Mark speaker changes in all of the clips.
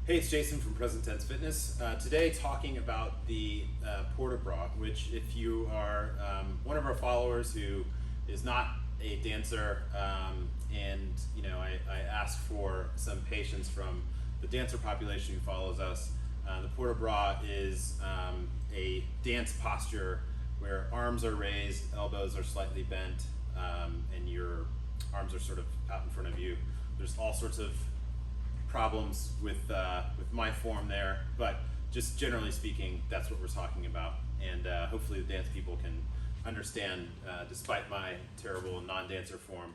Speaker 1: Hey, it's Jason from Present Tense Fitness. Today talking about the port bras, which if you are one of our followers who is not a dancer, and I asked for some patience from the dancer population who follows us. The port bras is a dance posture where arms are raised, elbows are slightly bent, and your arms are sort of out in front of you. There's all sorts of problems with my form there, but just generally speaking, that's what we're talking about, and hopefully the dance people can understand despite my terrible non-dancer form.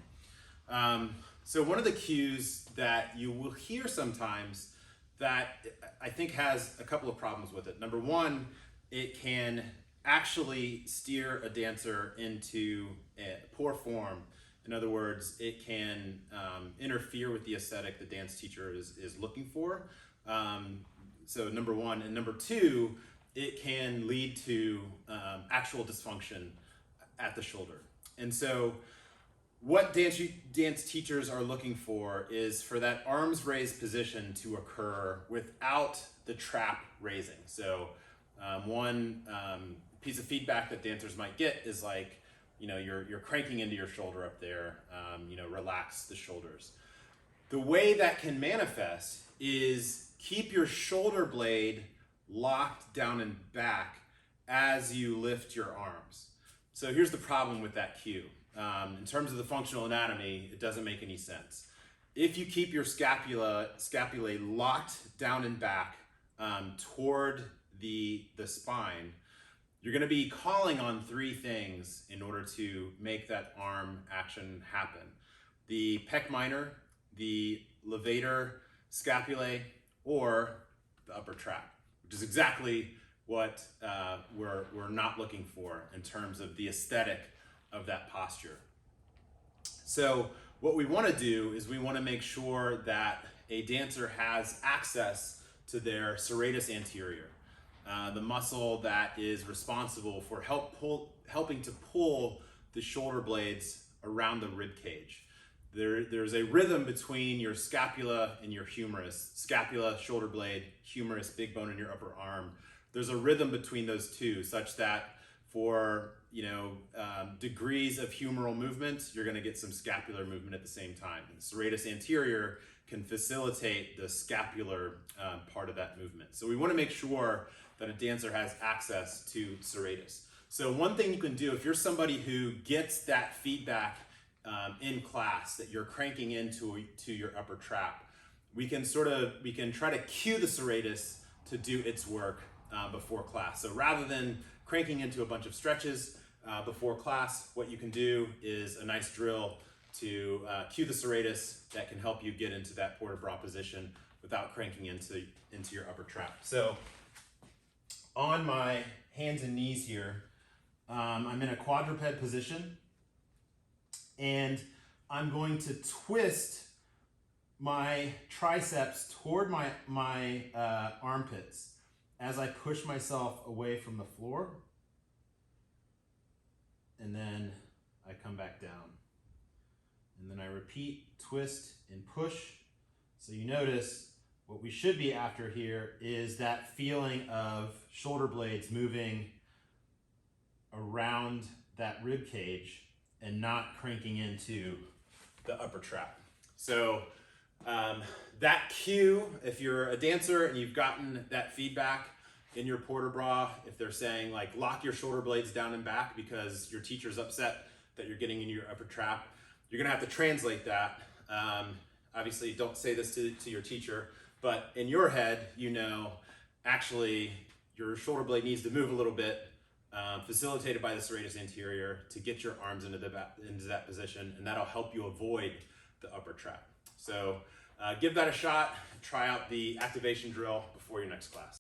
Speaker 1: So one of the cues that you will hear sometimes that I think has a couple of problems with it. Number one, it can actually steer a dancer into a poor form. In other words, it can interfere with the aesthetic the dance teacher is looking for. So number one. And number two, it can lead to actual dysfunction at the shoulder. And so what dance teachers are looking for is for that arms raised position to occur without the trap raising. So one piece of feedback that dancers might get is like, you're cranking into your shoulder up there, relax the shoulders. The way that can manifest is keep your shoulder blade locked down and back as you lift your arms. So here's the problem with that cue. In terms of the functional anatomy, it doesn't make any sense. If you keep your scapulae locked down and back toward the spine, you're going to be calling on three things in order to make that arm action happen. The pec minor, the levator, scapulae, or the upper trap, which is exactly what we're not looking for in terms of the aesthetic of that posture. So what we want to do is we want to make sure that a dancer has access to their serratus anterior. The muscle that is responsible for helping to pull the shoulder blades around the rib cage. There's a rhythm between your scapula and your humerus. Scapula, shoulder blade, humerus, big bone in your upper arm. There's a rhythm between those two such that for degrees of humeral movement, you're going to get some scapular movement at the same time. And the serratus anterior can facilitate the scapular part of that movement. So we want to make sure that a dancer has access to serratus. So one thing you can do, if you're somebody who gets that feedback in class that you're cranking into your upper trap, we can try to cue the serratus to do its work before class. So rather than cranking into a bunch of stretches before class, what you can do is a nice drill to cue the serratus that can help you get into that port bras position without cranking into your upper trap. So on my hands and knees here, I'm in a quadruped position, and I'm going to twist my triceps toward my armpits as I push myself away from the floor, and then I come back down. And then I repeat, twist and push. So you notice what we should be after here is that feeling of shoulder blades moving around that rib cage and not cranking into the upper trap. So that cue, if you're a dancer and you've gotten that feedback in your port bras, if they're saying like lock your shoulder blades down and back because your teacher's upset that you're getting into your upper trap, you're gonna have to translate that. Obviously don't say this to your teacher, but in your head, actually your shoulder blade needs to move a little bit, facilitated by the serratus anterior to get your arms into that position, and that'll help you avoid the upper trap. So give that a shot, try out the activation drill before your next class.